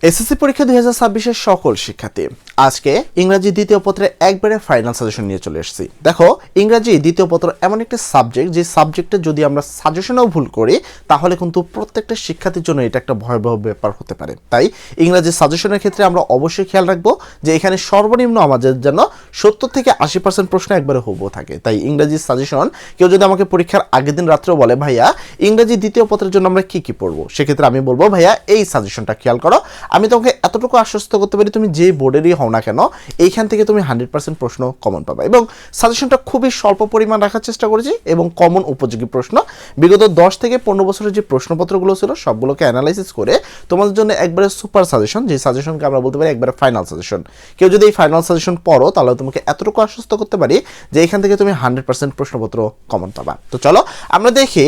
SSC পরীক্ষা 2026 সকল শিক্ষার্থী আজকে ইংরেজি দ্বিতীয় পত্রে একবারে ফাইনাল সাজেশন নিয়ে চলে এসেছি। দেখো, ইংরেজি দ্বিতীয় পত্র এমন একটা সাবজেক্ট যে সাবজেক্টে যদি আমরা সাজেশনও ভুল করি তাহলে কিন্তু প্রত্যেকটা শিক্ষার্থীর জন্য এটা একটা ভয়াবহ ব্যাপার হতে পারে। তাই ইংরেজি সাজেশনের ক্ষেত্রে আমরা অবশ্যই খেয়াল রাখবো যে এখানে সর্বনিম্ন আমাদের যেন 70 থেকে 80% প্রশ্ন একবারে হুবহু থাকে। তাই ইংরেজি সাজেশন কেউ যদি আমাকে পরীক্ষার আগের দিন রাত্রেও বলে ভাইয়া ইংরেজি দ্বিতীয় পত্রের জন্য আমরা কি কি পড়বো, সেক্ষেত্রে আমি বলবো ভাইয়া এই সাজেশনটা খেয়াল করো। আমি তোমাকে এতটুকু আশ্বস্ত করতে পারি তুমি যে বোর্ডেরই হও না কেন এইখান থেকে তুমি 100% প্রশ্ন কমন পাবা। এবং সাজেশনটা খুবই স্বল্প পরিমাণ রাখার চেষ্টা করেছি এবং কমন উপযোগী প্রশ্ন বিগত 10 থেকে 15 বছরের যে প্রশ্নপত্রগুলো ছিল সবগুলোকে অ্যানালাইসিস করে তোমাদের জন্য একবারে সুপার সাজেশন, যে সাজেশনকে আমরা বলতে পারি একবারে ফাইনাল সাজেশন। কেউ যদি এই ফাইনাল সাজেশন পড়ো তাহলে তোমাকে এতটুকু আশ্বস্ত করতে পারি যে এখান থেকে তুমি 100% প্রশ্নপত্র কমন পাবা। তো চলো আমরা দেখি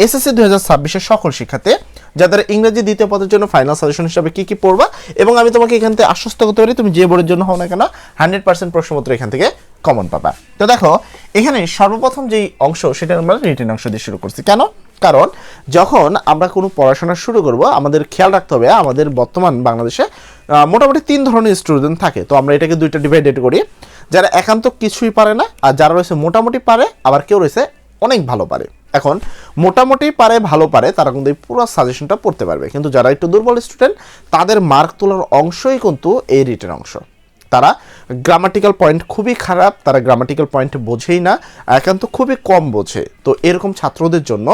এসএসসি 2026 সকল শিক্ষার্থী যাদের ইংরেজি দ্বিতীয় পদের জন্য ফাইনাল সাজেশন হিসাবে কি কি পড়বা, এবং আমি তোমাকে এখান থেকে আশ্বস্ত করতে পারি তুমি যে বোর্ডের জন্য হও না কেন 100% প্রশ্নপত্র এখান থেকে কমন পাবা। তো দেখো, এখানে সর্বপ্রথম যেই অংশ সেটা আমরা রিটেন অংশ দিয়ে শুরু করছি। কেন? কারণ যখন আমরা কোনো পড়াশোনা শুরু করব আমাদের খেয়াল রাখতে হবে আমাদের বর্তমান বাংলাদেশে মোটামুটি 3 ধরনের স্টুডেন্ট থাকে। তো আমরা এটাকে দুইটা ডিভাইডেড করি, যারা একান্ত কিছুই পারে না আর যারা রয়েছে মোটামুটি পারে, আবার কেউ রয়েছে অনেক ভালো পারে। এখন মোটামুটি পারে ভালো পারে তারা কিন্তু এই পুরো সাজেশনটা পড়তে পারবে, কিন্তু যারা একটু দুর্বল স্টুডেন্ট তাদের মার্ক তোলার অংশই কিন্তু এই রিটেন অংশ। তারা গ্রামাটিক্যাল পয়েন্ট খুবই খারাপ, তারা গ্রামাটিক্যাল পয়েন্ট বোঝেই না, একান্ত খুবই কম বোঝে। তো এরকম ছাত্রদের জন্য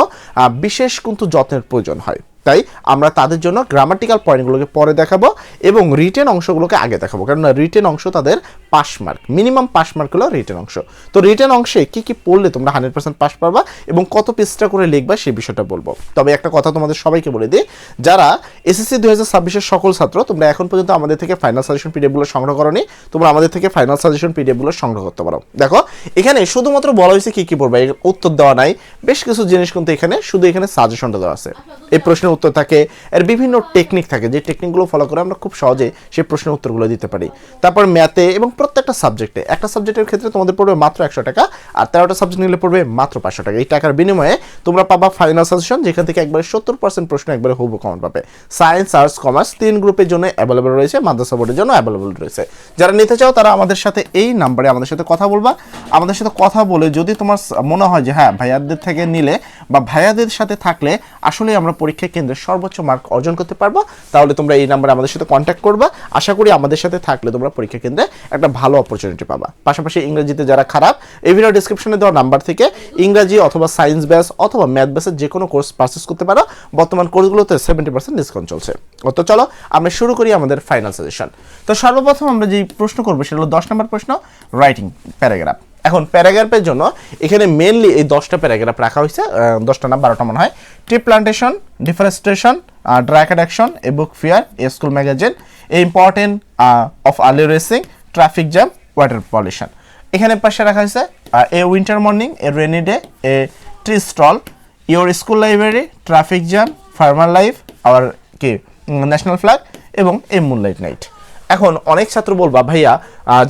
বিশেষ কিন্তু যত্নের প্রয়োজন হয়। তাই আমরা তাদের জন্য গ্রামাটিক্যাল পয়েন্টগুলোকে পরে দেখাবো এবং রিটেন অংশগুলোকে আগে দেখাবো, কারণ রিটেন অংশ তাদের pass mark, minimum pass mark হলো রিটেন অংশ। তো রিটেন অংশে কি কি পড়লে তোমরা 100% পাস পারবা এবং কত পেজটা করে লিখবা সেই বিষয়টা বলবো। তবে একটা কথা তোমাদের সবাইকে বলে দিই, যারা এসএসসি 2026 সকল ছাত্র তোমরা এখন পর্যন্ত আমাদের থেকে ফাইনাল সাজেশন পিডিএফগুলো সংগ্রহ করোনি, তোমরা আমাদের থেকে ফাইনাল সাজেশন পিডিএফগুলো সংগ্রহ করতে পারো। দেখো, এখানে শুধুমাত্র বলা হয়েছে কি কি পড়বা, এর উত্তর দেওয়া নাই। বেশ কিছু জিনিস কিন্তু এখানে শুধু এখানে সাজেশনটা দেওয়া আছে। এই প্রশ্নের উত্তর থাকে, এর বিভিন্ন টেকনিক থাকে, যে টেকনিকগুলো ফলো করে আমরা খুব সহজে সেই প্রশ্নের উত্তরগুলো দিতে পারি। তারপর ম্যাথে এবং প্রত্যেকটা সাবজেক্টে, একটা সাবজেক্টের ক্ষেত্রে তোমাদের পড়বে মাত্র 100 টাকা, আর 13টা সাবজেক্ট নিলে পড়বে মাত্র 500 টাকা। এই টাকার বিনিময়ে তোমরা পাবা ফাইনাল সাজেশন, যেখান থেকে একবারে 70% প্রশ্ন একবারে হুবহু কমন পাবে। সায়েন্স, আর্টস, কমার্স 3 গ্রুপের জন্য অ্যাভেলেবল রয়েছে, মাদ্রাসা বোর্ডের জন্য অ্যাভেলেবল রয়েছে। যারা নিতে চাও তারা আমাদের সাথে এই নাম্বারে আমাদের সাথে কথা বলবা। আমাদের সাথে কথা বলে যদি তোমার মনে হয় যে হ্যাঁ ভাইয়াদের থেকে নিলে বা ভাইয়াদের সাথে থাকলে আসলে আমরা পরীক্ষা কেন্দ্রে সর্বোচ্চ মার্ক অর্জন করতে পারবো, তাহলে তোমরা এই নাম্বারে আমাদের সাথে কন্ট্যাক্ট করবা। আশা করি আমাদের সাথে থাকলে তোমরা পরীক্ষা কেন্দ্রে একটা ভালো অপরচুনিটি পাবা। পাশাপাশি ইংরেজিতে যারা খারাপ, এই ভিডিও ডেসক্রিপশনে দেওয়া নাম্বার থেকে ইংরেজি অথবা সায়েন্স ব্যাচ অথবা ম্যাথ ব্যাচের যে কোনো কোর্স পারচেস করতে পারো। বর্তমান কোর্সগুলোতে 70% ডিসকাউন্ট চলছে। তো চলো আমরা শুরু করি আমাদের ফাইনাল সাজেশন। তো সর্বপ্রথম আমরা যে প্রশ্ন করবো সেটা হলো 10 নম্বর প্রশ্ন, রাইটিং প্যারাগ্রাফ। এখন প্যারাগ্রাফের জন্য এখানে মেনলি এই 10টা প্যারাগ্রাফ রাখা হয়েছে, 10টা না 12টা মনে হয়। Tree plantation, deforestation, drug addiction, a book fair, a school magazine, a important of early rising, traffic jam, water pollution. এখানে পাশে রাখা হয়েছে a winter morning, a rainy day, a tree stall, your school library, traffic jam, farmer life, our কি national flag এবং a moonlight night. এখন অনেক ছাত্র বলবা ভাইয়া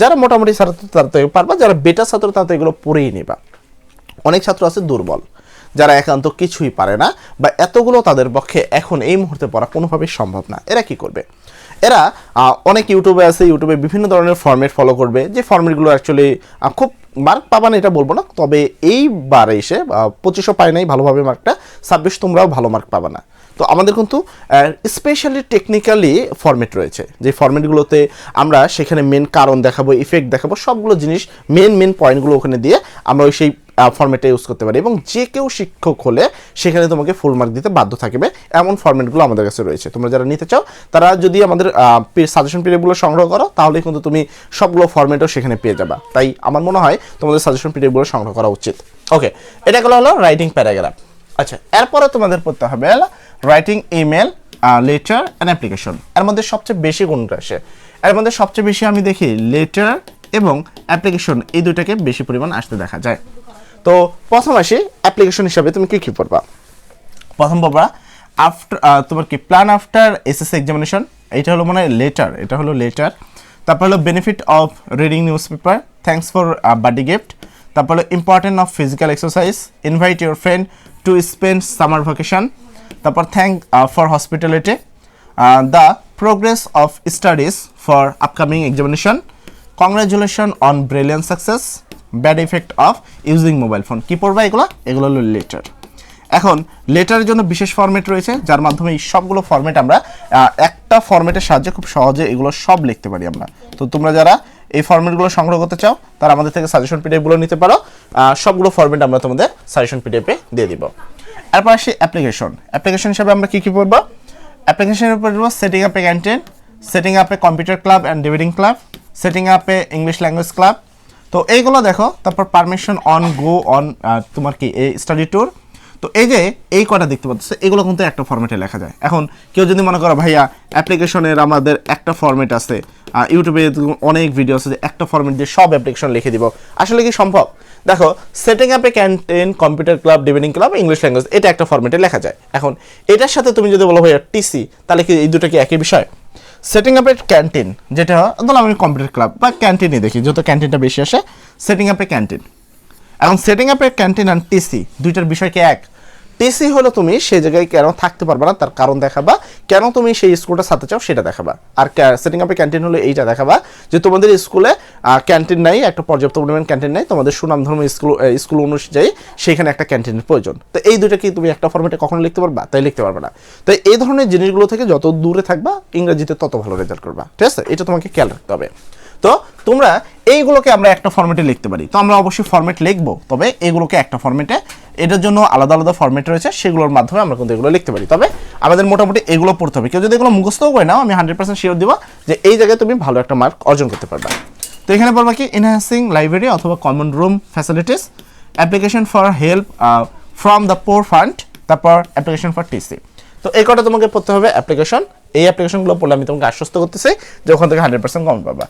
যারা মোটামুটি ছাত্র তারা তো পারবা, যারা বেটার ছাত্র তারা তো এগুলো পড়েই নেবা। অনেক ছাত্র আছে দুর্বল, যারা একান্ত কিছুই পারে না বা এতগুলো তাদের পক্ষে এখন এই মুহূর্তে পড়া কোনোভাবেই সম্ভব না। এরা কি করবে? এরা অনেক ইউটিউবে আছে, ইউটিউবে বিভিন্ন ধরনের ফর্মেট ফলো করবে, যে ফর্মেটগুলো অ্যাকচুয়ালি খুব মার্ক পাবা না এটা বলবো না, তবে এইবার এসে 2500 পায় নাই ভালোভাবে মার্কটা, 26 তোমরাও ভালো মার্ক পাবা না। তো আমাদের কিন্তু স্পেশালি টেকনিক্যালি ফর্মেট রয়েছে, যে ফর্মেটগুলোতে আমরা সেখানে মেন কারণ দেখাবো, ইফেক্ট দেখাবো, সবগুলো জিনিস মেন পয়েন্টগুলো ওখানে দিয়ে আমরা ওই সেই ফর্মেটটা ইউজ করতে পারি, এবং যে কেউ শিক্ষক হলে সেখানে তোমাকে ফুল মার্ক দিতে বাধ্য থাকবে, এমন ফর্মেটগুলো আমাদের কাছে রয়েছে। তোমরা যারা নিতে চাও তারা যদি আমাদের সাজেশন পিডিএফগুলো সংগ্রহ করো তাহলে কিন্তু তুমি সবগুলো ফর্মেটও সেখানে পেয়ে যাবা। তাই আমার মনে হয় তোমাদের সাজেশন পিডিএফগুলো সংগ্রহ করা উচিত। ওকে, এটা হলো রাইটিং প্যারাগ্রাফ। আচ্ছা, এরপরে তোমাদের পড়তে হবে writing email, letter and application. এর মধ্যে সবচেয়ে বেশি কোনটা আসে? এর মধ্যে সবচেয়ে বেশি আমি দেখি লেটার এবং অ্যাপ্লিকেশন, এই দুইটাকে বেশি পরিমাণ আসতে দেখা যায়। তো প্রথম আসি অ্যাপ্লিকেশন হিসাবে তুমি কি পড়বা? প্রথম পড়বা আফটার তোমার কি প্ল্যান আফটার এসএসসি এক্সামিনেশন, এইটা হলো মানে লেটার, এটা হলো লেটার। তারপর হলো benefit of reading news paper, thanks for birthday gift. তারপর হলো important of physical exercise, invite your friend to spend summer vacation. তারপর thank for hospitality, the progress of studies for upcoming examination, congratulations on brilliant success, bad effect of using mobile phone। কি পড়বা এগুলো হলো letter. এখন লেটারের জন্য বিশেষ format রয়েছে যার মাধ্যমে এই সবগুলো ফরম্যাট আমরা একটা ফরম্যাটের সাহায্যে খুব সহজে এগুলো সব লিখতে পারি আমরা। তো তোমরা যারা এই ফরম্যাটগুলো সংগ্রহ করতে চাও তারা আমাদের থেকে সাজেশন পিডিএফগুলো নিতে পারো। সবগুলো ফরম্যাট আমরা তোমাদের সাজেশন পিডিএফে দিয়ে দিব। এরপর আসি অ্যাপ্লিকেশন হিসাবে আমরা কি পড়ব? অ্যাপ্লিকেশনের উপর পড়ব setting up a canteen, setting up a computer club and debating club, setting up A English language club. তো এইগুলো দেখো। তারপর পারমিশন অন গো অন তোমার কি এই স্টাডি ট্যুর। তো এই যে এই কটা দেখতে পাচ্ছ এগুলো কিন্তু একটা ফরম্যাটে লেখা যায়। এখন কেউ যদি মনে করো ভাইয়া অ্যাপ্লিকেশনের আমাদের একটা ফরম্যাট আছে, ইউটিউবে অনেক ভিডিও আছে যে একটা ফরম্যাট দিয়ে সব অ্যাপ্লিকেশন লিখে দিব, আসলে কি সম্ভব? দেখো setting up a canteen, computer club, debating club, English language এটা একটা ফরম্যাটে লেখা যায়। এখন এটার সাথে তুমি যদি বলো ভাইয়া টিসি, তাহলে কি এই দুটো কি একই বিষয়? সেটিং আপ এ ক্যান্টিন যেটা ধরো আমি কম্পিউটার ক্লাব বা ক্যান্টিনই দেখি, যত ক্যান্টিনটা বেশি আসে সেটিং আপ এ ক্যান্টিন। এখন সেটিং আপ এ ক্যান্টিন আর টিসি দুইটার বিষয় কি এক? টিসি হলো তুমি সেই জায়গায় কেন থাকতে পারবে না তার কারণ দেখাবা, কেন তুমি সেই স্কুলটা ছাড়তে চাও সেটা দেখাবা। আর সেটিং আপ এ ক্যান্টিন হলো এইটা দেখাবা যে তোমাদের স্কুলে ক্যান্টিন নাই, একটা পর্যাপ্ত পরিমাণ ক্যান্টিন নাই, তোমাদের সুনামধর্ম স্কুল অনুযায়ী সেখানে একটা ক্যান্টিনের প্রয়োজন। তো এই দুইটা কি তুমি একটা ফরম্যাটে কখনো লিখতে পারবা? তাই লিখতে পারবে না। তো এই ধরনের জিনিসগুলো থেকে যত দূরে থাকবা ইংরেজিতে তত ভালো রেজাল্ট করবা, ঠিক আছে? এটা তোমাকে খেয়াল রাখতে হবে। তো তোমরা এইগুলোকে আমরা একটা ফরম্যাটে লিখতে পারি, তো আমরা অবশ্যই ফরম্যাট লিখবো, তবে এগুলোকে একটা ফরম্যাটে, এটার জন্য আলাদা আলাদা ফরম্যাট রয়েছে, সেগুলোর মাধ্যমে আমরা কিন্তু এগুলো লিখতে পারি। তবে আমাদের মোটামুটি এগুলো পড়তে হবে। কেউ যদি এগুলো মুখস্থও করে নাও, আমি 100% শিওর দিব যে এই জায়গায় তুমি ভালো একটা মার্ক অর্জন করতে পারবে। তো এখানে বলবা কি এনহ্যান্সিং লাইব্রেরি অথবা common room facilities, application for help from the poor fund, তারপর অ্যাপ্লিকেশন ফর টিসি। তো এই কটা তোমাকে পড়তে হবে অ্যাপ্লিকেশন। এই অ্যাপ্লিকেশনগুলো পড়লে আমি তোমাকে আশ্বস্ত করতেছি যে ওখান থেকে 100% কম পাবা।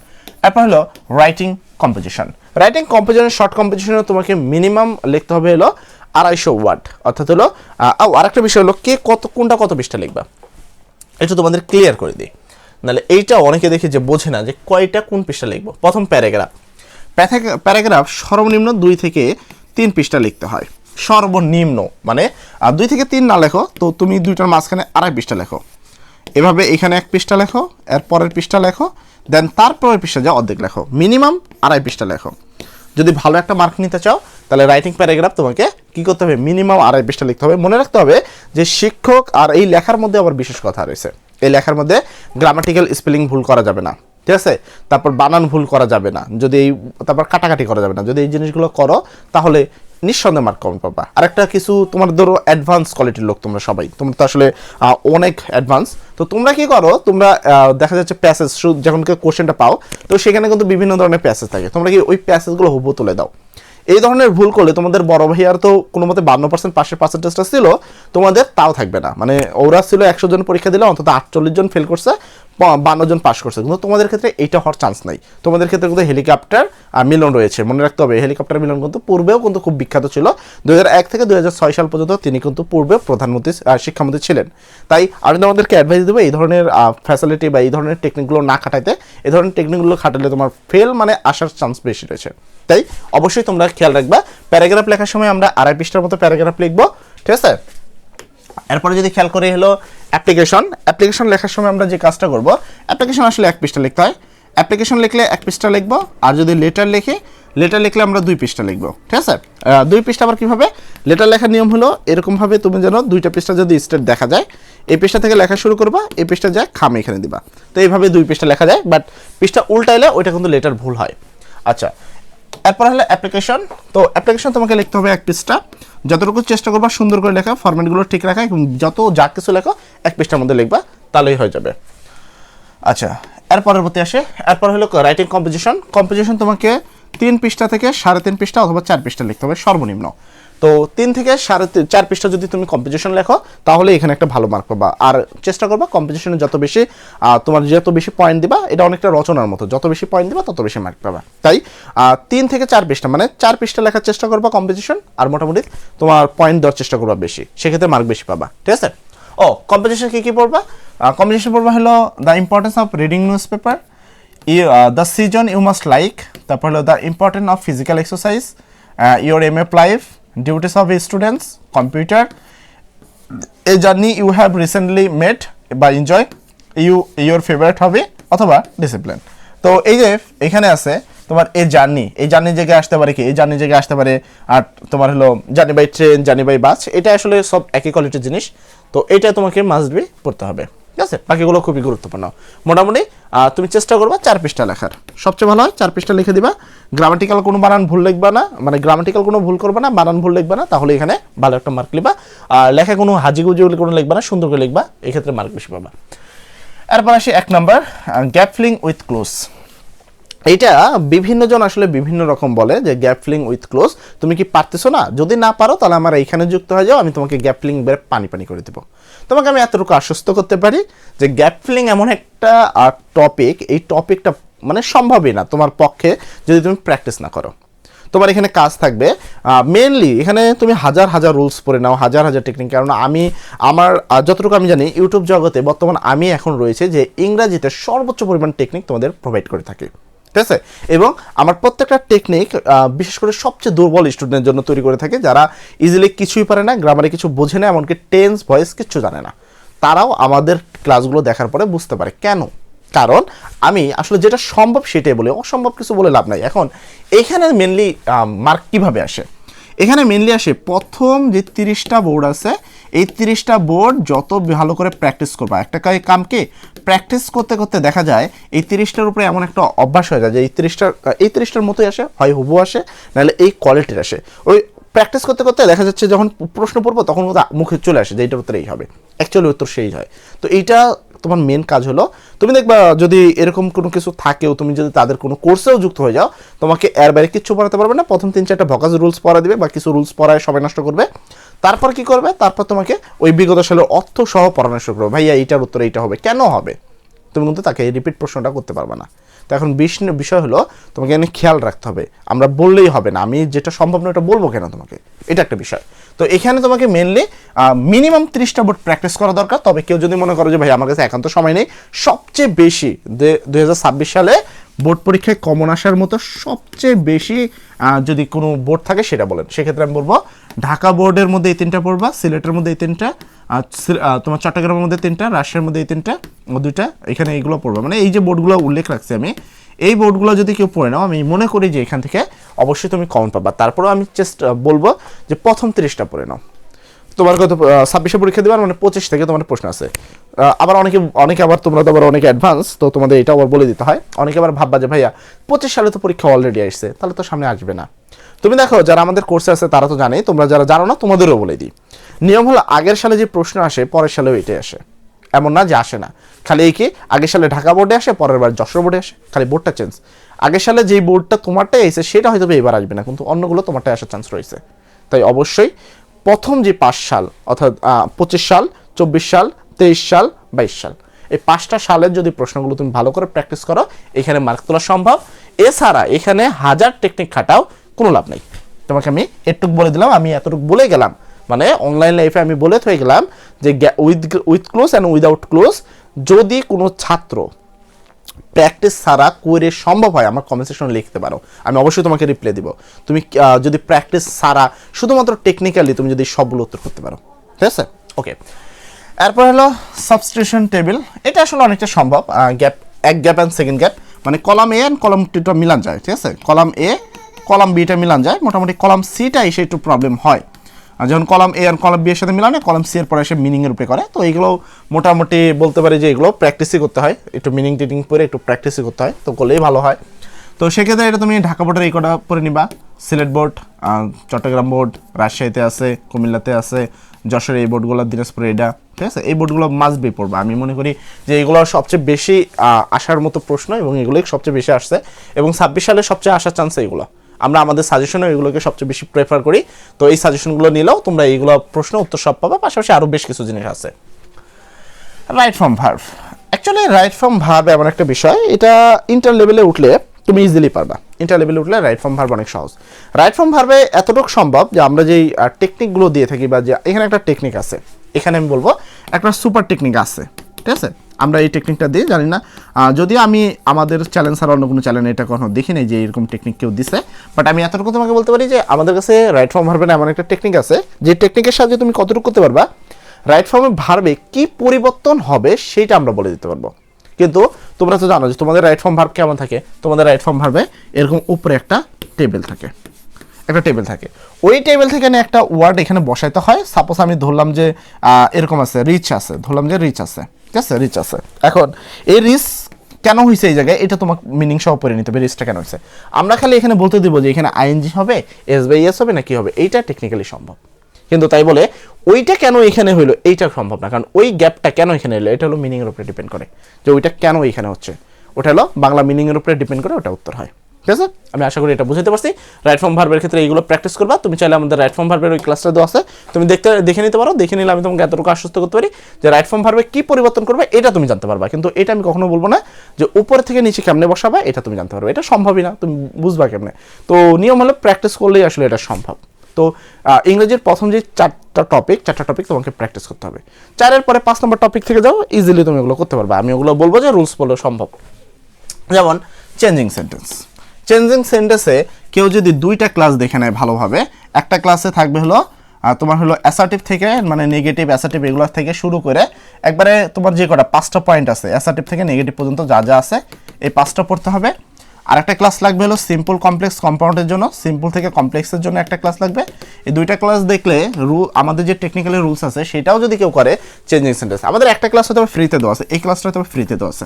এরপর হলো writing composition. Writing composition short কম্পোজিশনে তোমাকে মিনিমাম লিখতে হবে হলো 250 ওয়ার্ড, অর্থাৎ হলো আরেকটা বিষয় হলো কে কোনটা কত পৃষ্ঠা লিখবা এটা তোমাদের ক্লিয়ার করে দিই, নাহলে এইটা অনেকে দেখি যে বোঝে না যে কয়টা কোন পৃষ্ঠা লিখবো। প্রথম প্যারাগ্রাফ সর্বনিম্ন 2 থেকে 3 পৃষ্ঠা লিখতে হয়, সর্বনিম্ন। মানে 2 থেকে 3 না লেখো তো তুমি দুইটার মাঝখানে 2.5 পৃষ্ঠা লেখো, এভাবে এখানে 1 পৃষ্ঠা লেখো, এর পরের পৃষ্ঠা লেখো, দেন তারপরের পৃষ্ঠা যা অর্ধেক লেখো, মিনিমাম 2.5 পৃষ্ঠা লেখো। যদি ভালো একটা মার্ক নিতে চাও তাহলে রাইটিং প্যারাগ্রাফ তোমাকে কি করতে হবে? মিনিমাম 2.5 পৃষ্ঠা লিখতে হবে। মনে রাখতে হবে যে শিক্ষক আর এই লেখার মধ্যে আবার বিশেষ কথা রয়েছে, এই লেখার মধ্যে গ্রামাটিক্যাল স্পেলিং ভুল করা যাবে না, ঠিক আছে? তারপর বানান ভুল করা যাবে না, তারপর কাটাকাটি করা যাবে না। যদি এই জিনিসগুলো করো তাহলে নিঃসন্দেহে মার্ক কম পাবা। আরেকটা কিছু তোমার ধরো অ্যাডভান্স কোয়ালিটির লোক তোমরা সবাই, তোমরা তো আসলে অনেক অ্যাডভান্স। তো তোমরা কি করো, তোমরা দেখা যাচ্ছে প্যাসেজ যখন কোশ্চেনটা পাও তো সেখানে কিন্তু বিভিন্ন ধরনের প্যাসেজ থাকে, তোমরা কি ওই প্যাসেজগুলো হুবহু তুলে দাও। এই ধরনের ভুল করলে তোমাদের বড় ভাইয়ার তো কোনো মতে 52% পাশের পার্সেন্টেজটা ছিল, তোমাদের তাও থাকবে না। মানে ওরা ছিল 100 জন পরীক্ষা দিলে অন্তত 48 জন ফেল করছে, 52 জন পাস করছে, কিন্তু তোমাদের ক্ষেত্রে এইটা হওয়ার চান্স নাই। তোমাদের ক্ষেত্রে কিন্তু হেলিকপ্টার আর মিলন রয়েছে, মনে রাখতে হবে হেলিকপ্টার মিলন কিন্তু পূর্বেও কিন্তু খুব বিখ্যাত ছিল। 2001 থেকে 2006 সাল পর্যন্ত তিনি কিন্তু পূর্বে প্রধানমন্ত্রী শিক্ষামন্ত্রী ছিলেন। তাই আমি তোমাদেরকে অ্যাডভাইস দেবো এই ধরনের ফ্যাসিলিটি বা এই ধরনের টেকনিকগুলো না খাটাইতে। এই ধরনের টেকনিকগুলো খাটালে তোমার ফেল মানে আসার চান্স বেশি রয়েছে। তাই অবশ্যই তোমরা খেয়াল রাখবা প্যারাগ্রাফ লেখার সময় আমরা 2.5 পৃষ্ঠার মতো প্যারাগ্রাফ লিখবো, ঠিক আছে? এরপরে যদি খেয়াল করে হলো অ্যাপ্লিকেশন লেখার সময় আমরা যে কাজটা করব, অ্যাপ্লিকেশন আসলে 1 পৃষ্ঠা লিখতে হয়। অ্যাপ্লিকেশন লিখলে 1 পৃষ্ঠা লিখবো, আর যদি লেটার লিখলে আমরা 2 পৃষ্ঠা লিখবো, ঠিক আছে? 2 পৃষ্ঠা আবার কীভাবে? লেটার লেখার নিয়ম হলো এরকমভাবে, তুমি যেন 2টা পৃষ্ঠা যদি স্টেট দেখা যায়, এই পৃষ্ঠা থেকে লেখা শুরু করবা, এই পৃষ্ঠা যায় খাম এখানে দিবা। তো এইভাবে 2 পৃষ্ঠা লেখা যায়, বাট পৃষ্ঠা উল্টাইলে ওইটা কিন্তু লেটার ভুল হয়। আচ্ছা, এরপর হলো অ্যাপ্লিকেশন। তো অ্যাপ্লিকেশন তোমাকে লিখতে হবে 1 পৃষ্ঠা, যতটুকু চেষ্টা করবা সুন্দর করে লেখা, ফরম্যাটগুলো ঠিক রাখা, এবং যা কিছু লেখো 1 পৃষ্ঠার মধ্যে লিখবা, তাহলেই হয়ে যাবে। আচ্ছা, এর পরবর্তী আসে, এরপর হলো রাইটিং কম্পোজিশন তোমাকে 3 পৃষ্ঠা থেকে 3.5 পৃষ্ঠা অথবা 4 পৃষ্ঠা লিখতে হবে সর্বনিম্ন। তো 3 থেকে 4.5 পৃষ্ঠা যদি তুমি কম্পোজিশন লেখো তাহলে এখানে একটা ভালো মার্ক পাবা। আর চেষ্টা করবা কম্পোজিশনে যত বেশি তোমার যত বেশি পয়েন্ট দিবা, এটা অনেকটা রচনার মতো, যত বেশি পয়েন্ট দিবা তত বেশি মার্ক পাবা। তাই 3 থেকে 4 পৃষ্ঠা মানে 4 পৃষ্ঠা লেখার চেষ্টা করবা কম্পোজিশন, আর মোটামুটি তোমার পয়েন্ট দেওয়ার চেষ্টা করবা বেশি, সেক্ষেত্রে মার্ক বেশি পাবা, ঠিক আছে? কম্পোজিশন কি পড়বা? কম্পোজিশন পড়বা হলো the importance of reading news paper, the season you must like, তারপর হলো the importance of physical exercise, your aim life, duties of students, computer, a journey you have recently made by enjoy, your favourite hobby অথবা discipline. তো এই যে এখানে আছে তোমার এই জার্নি জায়গায় আসতে পারে কি, এই জার্নি জায়গায় আসতে পারে আর তোমার হলো journey by train, journey by bus, এটা আসলে সব একই কোয়ালিটির জিনিস। তো এটা তোমাকে মাস্ট বি পড়তে হবে, ঠিক আছে। বাকিগুলো খুবই গুরুত্বপূর্ণ। মোটামুটি তুমি চেষ্টা করবা 4 পৃষ্ঠা লেখার, সবচেয়ে ভালো হয় 4 পৃষ্ঠা লিখে দিবা। গ্রামাটিক্যাল কোনো বানান ভুল লিখবা না, মানে গ্রামাটিক্যাল কোনো ভুল করবা না, বানান ভুল লিখবা না, তাহলে এখানে ভালো একটা মার্ক লিখবা। আর লেখা কোনো হাজিগুজি কোনো লিখবা না, সুন্দর করে লিখবা, এক্ষেত্রে মার্ক বেশি পাবা। এরপর আসি 1 number, gap filling with close. এইটা বিভিন্ন জন আসলে বিভিন্ন রকম বলে যে গ্যাপ ফিলিং উইথ ক্লোজ। তুমি কি পারতেছো না? যদি না পারো তাহলে আমার এইখানে যুক্ত হয়ে যাও, আমি তোমাকে গ্যাপ ফিলিং বের পানি করে দেবো। তোমাকে আমি এতটুকু আশ্বস্ত করতে পারি যে গ্যাপ ফিলিং এমন একটা টপিক, এই টপিকটা মানে সম্ভবই না তোমার পক্ষে যদি তুমি প্র্যাকটিস না করো। তোমার এখানে কাজ থাকবে মেনলি, এখানে তুমি হাজার রুলস পড়ে নাও, হাজার টেকনিক। কারণ আমার যতটুকু আমি জানি ইউটিউব জগতে বর্তমান আমি এখন রয়েছে যে ইংরাজিতে সর্বোচ্চ পরিমাণ টেকনিক তোমাদের প্রোভাইড করে থাকি, ঠিক আছে। এবং আমার প্রত্যেকটা টেকনিক বিশেষ করে সবচেয়ে দুর্বল স্টুডেন্টের জন্য তৈরি করে থাকে, যারা ইজিলি কিছুই পারে না, গ্রামারে কিছু বোঝে না, এমনকি টেন্স ভয়েস কিচ্ছু জানে না। তারাও আমাদের ক্লাসগুলো দেখার পরে বুঝতে পারে। কেন? কারণ আমি আসলে যেটা সম্ভব সেটাই বলি, অসম্ভব কিছু বলে লাভ নাই। এখন এখানে মেনলি মার্ক কীভাবে আসে? এখানে মেনলি আসে প্রথম যে 30টা বোর্ড আছে, এই 30টা বোর্ড যত ভালো করে প্র্যাকটিস করবা, একটা কামকে প্র্যাকটিস করতে করতে দেখা যায় এই 30টার উপরে এমন একটা অভ্যাস হয়ে যায় যে এই 30টার মতোই আসে, হয় হুবু আসে, নাহলে এই কোয়ালিটির আসে। ওই প্র্যাকটিস করতে করতে দেখা যাচ্ছে যখন প্রশ্ন পড়বো তখন মুখে চলে আসে যে এইটার উত্তর এই হবে, অ্যাকচুয়ালি উত্তর সেই হয়। তো এইটা তোমার মেন কাজ হলো, তুমি দেখবা যদি এরকম কোনো কিছু থাকেও, তুমি যদি তাদের কোনো কোর্সেও যুক্ত হয়ে যাও, তোমাকে এর বাইরে কিচ্ছু পড়াতে পারবে না। প্রথম 3-4টা ভোকাজ রুলস পড়া দিবে বা কিছু রুলস পড়ায় সবাই নষ্ট করবে। তারপর কি করবে? তারপর তোমাকে ওই বিগত সালের অর্থ সহ পড়ানো শুরু করবে, ভাইয়া এইটার উত্তর এইটা হবে, কেন হবে? তুমি কিন্তু তাকে এই রিপিট প্রশ্নটা করতে পারবে না। তো এখন বিষয় হলো তোমাকে এখানে খেয়াল রাখতে হবে, আমরা বললেই হবে না, আমি যেটা সম্ভব না ওটা বলবো কেন তোমাকে, এটা একটা বিষয়। তো এখানে তোমাকে মেনলি মিনিমাম 30টা বোর্ড প্র্যাকটিস করা দরকার। তবে কেউ যদি মনে করো যে ভাই আমার কাছে একান্ত সময় নেই, সবচেয়ে বেশি 2026 সালে বোর্ড পরীক্ষায় কমন আসার মতো সবচেয়ে বেশি যদি কোনো বোর্ড থাকে সেটা বলেন, সেক্ষেত্রে আমি বলবো ঢাকা বোর্ডের মধ্যে এই 3টা পড়বা, সিলেটের মধ্যে এই 3টা, তোমার চট্টগ্রামের মধ্যে 3টা, রাজশাহীর মধ্যে এই 3টা, 2টা, এখানে এইগুলো পড়বা। মানে এই যে বোর্ডগুলো উল্লেখ রাখছি আমি, এই বোর্ডগুলো যদি কেউ পড়ে নাও, আমি মনে করি যে এখান থেকে অবশ্যই তুমি কমন পাবা। তারপরেও আমি বলবো যে প্রথম 30টা পড়ে নাও। তোমার কত 26-এ পরীক্ষা দেবার মানে 25 থেকে তোমার প্রশ্ন আছে। আবার অনেকে আবার তোমরা তো আবার অনেকে অ্যাডভান্স, তো তোমাদের এটা আবার বলে দিতে হয়। অনেকে আবার ভাববা যে ভাইয়া 25 সালে তো পরীক্ষা অলরেডি আসছে, তাহলে তো সামনে আসবে না। তুমি দেখো যারা আমাদের কোর্সে আছে তারা তো জানে, তোমরা যারা জানো না তোমাদেরও বলে দিই। নিয়ম হলো আগের সালে যে প্রশ্ন আসে পরের সালেও এটাই আসে, এমন না যে আসে না। খালি এই কি আগের সালে ঢাকা বোর্ডে আসে, পরের বার যশোর বোর্ডে আসে, খালি বোর্ডটা চেঞ্জ। আগের সালে যেই বোর্ডটা তোমারটাই এসে সেটা হয়তো এবার আসবে না, কিন্তু অন্যগুলো তোমারটাই আসার চান্স রয়েছে। তাই অবশ্যই প্রথম যে 5 সাল অর্থাৎ 25 সাল, 24 সাল, 23 সাল, 22 সাল, এই 5টা সালের যদি প্রশ্নগুলো তুমি ভালো করে প্র্যাকটিস করো, এখানে মার্ক তোলা সম্ভব। এছাড়া এখানে হাজার টেকনিক খাটাও কোনো লাভ নেই। তোমাকে আমি এটুক বলে দিলাম, আমি এতটুকু বলে গেলাম, মানে অনলাইন লাইফে আমি বলে থয়ে গেলাম যে with close and without close যদি কোনো ছাত্র প্র্যাকটিস ছাড়া কোয়েরি সম্ভব হয় আমার কমেন্ট সেকশনে লিখতে পারো, আমি অবশ্যই তোমাকে রিপ্লাই দিব। তুমি যদি প্র্যাকটিস ছাড়া শুধুমাত্র টেকনিক্যালি তুমি যদি সবগুলো উত্তর করতে পারো, ঠিক আছে? ওকে, এরপর হলো সাবস্টিটিউশন টেবিল। এটা আসলে অনেকটা সম্ভব, এক গ্যাপ অ্যান্ড সেকেন্ড গ্যাপ, মানে কলাম এ অ্যান্ড কলাম টিটা মিলান যায়, ঠিক আছে? কলাম এ কলাম বিটা মিলান যায়, মোটামুটি কলাম সিটা এসে একটু প্রবলেম হয়। যখন কলাম এ আর কলাম বি এর সাথে মিলানে কলাম সি এর পরে এসে মিনিংয়ের উপরে করে। তো এইগুলো মোটামুটি বলতে পারি যে এগুলো প্র্যাকটিসই করতে হয়, একটু মিনিং টিটিং পরে একটু প্র্যাকটিসই করতে হয়, তো করলেই ভালো হয়। তো সেক্ষেত্রে এটা তুমি ঢাকা বোর্ডের এই কটা পরে নিবা, সিলেট বোর্ড, চট্টগ্রাম বোর্ড, রাজশাহীতে আছে, কুমিল্লাতে আছে, যশোর এই বোর্ডগুলো, দিনাজপুরে এটা, ঠিক আছে? এই বোর্ডগুলো মাস্ট বি পড়বা। আমি মনে করি যে এগুলো সবচেয়ে বেশি আসার মতো প্রশ্ন এবং এগুলোই সবচেয়ে বেশি আসছে, এবং 26 সালে সবচেয়ে আসার চান্স এইগুলো। আমরা আমাদের সাজেশনে এগুলোকে সবচেয়ে বেশি প্রেফার করি। তো এই সাজেশনগুলো নিলেও তোমরা এইগুলো প্রশ্ন উত্তর সব পাবে, পাশাপাশি আরও বেশ কিছু জিনিস আছে। Right form verb, actually right form verb এমন একটা বিষয়, এটা ইন্টার লেভেলে উঠলে তুমি ইজিলি পারবা। ইন্টার লেভেলে উঠলে রাইট ফর্ম ভার্ব অনেক সহজ। রাইট ফর্ম ভার্বে এতটুকু সম্ভব যে আমরা যেই টেকনিকগুলো দিয়ে থাকি, বা যে এখানে একটা টেকনিক আছে, এখানে আমি বলবো একটা সুপার টেকনিক আছে, ঠিক আছে? আমরা এই টেকনিকটা দিয়ে জানি না, যদিও আমি আমাদের চ্যালেঞ্জ আর অন্য কোনো চ্যালেঞ্জ এটা কখনো দেখি নাই যে এরকম টেকনিক কেউ দিছে, বাট আমি এতটুকু তোমাকে বলতে পারি যে আমাদের কাছে রাইট ফর্ম ভার্বের এমন একটা টেকনিক আছে যে টেকনিকের সাহায্যে তুমি কতটুকু করতে পারবা, রাইট ফর্মে ভার্বে কি পরিবর্তন হবে সেটা আমরা বলে দিতে পারবো। কিন্তু তোমরা তো জানো যে তোমাদের রাইট ফর্ম ভার্ব কেমন থাকে, তোমাদের রাইট ফর্ম ভার্বে এরকম উপরে একটা টেবিল থাকে, ওই টেবিল থেকে একটা ওয়ার্ড এখানে বসাইতে হয়। সাপোজ আমি ধরলাম যে এরকম আছে রিচ আছে, ধরলাম যে রিচ আছে, ঠিক আছে, রিচ আছে। এখন এই রিচ কেন হয়েছে এই জায়গায়, এটা তোমাকে মিনিং সহ পড়ে নিতে হবে রিচটা কেন হয়েছে। আমরা খালি এখানে বলতে দিব যে এখানে আইএনজি হবে, এস বাই এস হবে না কি হবে, এইটা টেকনিক্যালি সম্ভব। কিন্তু তাই বলে ওইটা কেন এখানে হইলো এইটা সম্ভব না, কারণ ওই গ্যাপটা কেন এখানে এলো এটা হলো মিনিং এর উপরে ডিপেন্ড করে, যে ওইটা কেন এখানে হচ্ছে, ওটা হলো বাংলা মিনিং এর উপরে ডিপেন্ড করে ওটা উত্তর হয়। ঠিক আছে, আমি আশা করি এটা বুঝতে পারছি। রাইট ফর্ম ভার্বের ক্ষেত্রে এইগুলো প্র্যাকটিস করবা। তুমি চাইলে আমাদের রাইট ফর্ম ভার্বের ওই ক্লাসটা দেওয়া আছে, তুমি দেখে নিতে পারো। দেখে নিলে আমি তোমাকে এতটুকু আশ্বস্ত করতে পারি যে রাইট ফর্ম ভার্বে কি পরিবর্তন করবে এটা তুমি জানতে পারবা। কিন্তু এটা আমি কখনো বলবো না যে উপর থেকে নিচে কেমনে বসাবা, এটা তুমি জানতে পারবে, এটা সম্ভবই না, তুমি বুঝবা কেমনে। তো নিয়ম হলো প্র্যাকটিস করলেই আসলে এটা সম্ভব। তো ইংরেজির প্রথম যে চারটা টপিক তোমাকে প্র্যাকটিস করতে হবে। 4-এর পরে 5 নম্বর টপিক থেকে যাও, ইজিলি তুমি ওগুলো করতে পারবে। আমি ওগুলো বলবো যে রুলস বললেও সম্ভব। যেমন চেঞ্জিং সেন্টেন্সে কেউ যদি 2টা ক্লাস দেখে নেয় ভালোভাবে, একটা ক্লাসে থাকবে হলো তোমার হলো অ্যাসার্টিভ থেকে, মানে নেগেটিভ অ্যাসার্টিভ এগুলো থেকে শুরু করে একবারে তোমার যে কটা 5টা পয়েন্ট আছে অ্যাসার্টিভ থেকে নেগেটিভ পর্যন্ত যা যা আছে এই 5টা পড়তে হবে। আর একটা ক্লাস লাগবে হলো সিম্পল কমপ্লেক্স কম্পাউন্ডের জন্য, সিম্পল থেকে কমপ্লেক্সের জন্য একটা ক্লাস লাগবে। এই 2টা ক্লাস দেখলে আমাদের যে টেকনিক্যালি রুলস আছে সেটাও যদি কেউ করে চেঞ্জিং সেন্টেন্স। আমাদের একটা ক্লাস হয়তো ফ্রিতে দেওয়া আছে, এই ক্লাসটা হয়তো ফ্রিতে দেওয়া আছে,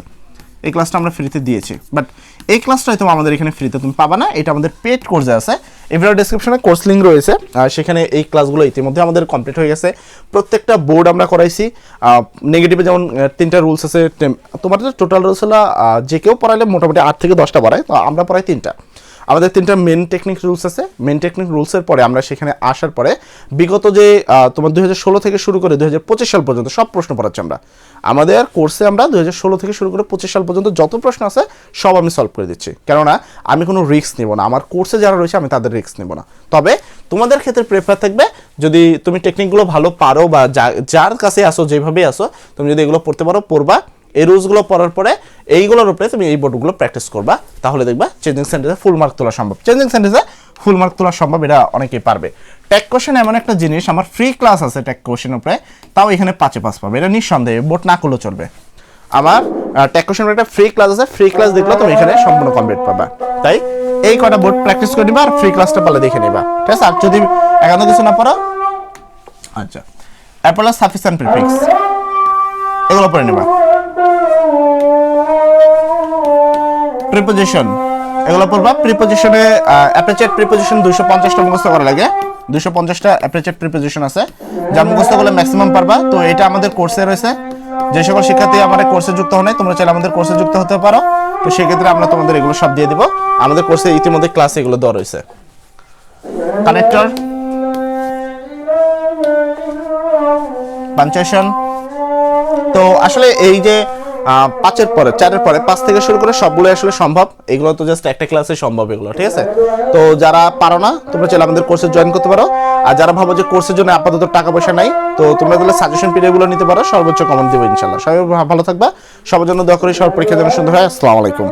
এই ক্লাসটা আমরা ফ্রিতে দিয়েছি, বাট এই ক্লাসটা হয়তো আমাদের এখানে ফ্রিতে তুমি পাবা না, এটা আমাদের পেড কোর্সে আছে। এই ভিডিও ডেসক্রিপশনে কোর্স লিঙ্ক রয়েছে, আর সেখানে এই ক্লাসগুলো ইতিমধ্যে আমাদের কমপ্লিট হয়ে গেছে। প্রত্যেকটা বোর্ড আমরা করাইছি। নেগেটিভে যেমন 3টা রুলস আছে, তোমাদের টোটাল রুলস হলো যে কেউ পড়াইলে মোটামুটি 8 থেকে 10টা পড়ায়, তো আমরা পড়াই 3টা। আমাদের 3টা মেন টেকনিক রুলস আছে। মেন টেকনিক রুলসের পরে আমরা সেখানে আসার পরে বিগত যে তোমার 2016 থেকে শুরু করে 2025 সাল পর্যন্ত সব প্রশ্ন পড়াচ্ছি আমরা। আমাদের কোর্সে আমরা 2016 থেকে শুরু করে 25 সাল পর্যন্ত যত প্রশ্ন আছে সব আমি সলভ করে দিচ্ছি, কেননা আমি কোনো রিস্ক নেব না। আমার কোর্সে যারা রয়েছে আমি তাদের রিস্ক নেব না। তবে তোমাদের ক্ষেত্রে প্রেফার থাকবে যদি তুমি টেকনিকগুলো ভালো পারো বা যার কাছে আসো যেভাবে আসো, তুমি যদি এগুলো পড়তে পারো, পড়বা। এই রুলসগুলো পড়ার পরে এইগুলোর উপরে তুমি এই বোর্ডগুলো প্র্যাকটিস করবা, তাহলে দেখবা চেঞ্জিং সেন্টেন্সে ফুল মার্ক তোলা সম্ভব। এটা অনেকেই পারবে। ট্যাগ কোশ্চেন এমন একটা জিনিস, আমার ফ্রি ক্লাস আছে ট্যাগ কোশ্চেন উপরে, তাও এখানে 5-এ 5 পাবে, এটা নিঃসন্দেহে, বোর্ড না করলেও চলবে। আমার ট্যাগ কোশ্চেন একটা ফ্রি ক্লাস আছে, ফ্রি ক্লাস দেখলে তুমি এখানে সম্পূর্ণ কমপ্লিট পাবা। তাই এই কটা বোর্ড প্র্যাকটিস করে নিবা, আর ফ্রি ক্লাসটা পারলে দেখে নিবা, ঠিক আছে। আর যদি একান্ত কিছু না পারো, আচ্ছা, এরপর সাফিসিয়েন্ট প্রিফিক্স এগুলো পড়ে নিবা। প্রিপোজিশন এগুলো পড়বা। প্রিপোজিশনে অ্যাপ্রিচিয়েট প্রিপোজিশন 250টা মুখস্থ করা লাগে, 250টা অ্যাপ্রিচিয়েট প্রিপোজিশন আছে, যা মুখস্থ করলে ম্যাক্সিমাম পারবা। তো এটা আমাদের কোর্সে রয়েছে। যে সকল শিক্ষার্থী আমাদের কোর্সে যুক্ত হয় নাই, তোমরা চাইলে আমাদের কোর্সে যুক্ত হতে পারো। তো সেক্ষেত্রে আমরা তোমাদের এগুলো সব দিয়ে দিব। আমাদের কোর্সে ইতিমধ্যে ক্লাসে এগুলো দেওয়া রয়েছে। Connector, punctuation. তো আসলে এই যে 5-এর পরে 4-এর পরে 5 থেকে শুরু করে সবগুলো আসলে সম্ভব। এগুলো তো জাস্ট একটা ক্লাসে সম্ভব এগুলো, ঠিক আছে। তো যারা পারো না তোমরা চাইলে আমাদের কোর্সে জয়েন করতে পারো। আর যারা ভাবো যে কোর্সের জন্য আপাতত টাকা পয়সা নাই, তো তোমরা তাহলে সাজেশন পিডিএফগুলো নিতে পারো, সর্বোচ্চ কমেন্ট দেবো ইনশাআল্লাহ। সবাই ভালো থাকবা, সবার জন্য দোয়া করি, সবার পরীক্ষা যেন সুন্দর হয়। আসসালামু আলাইকুম।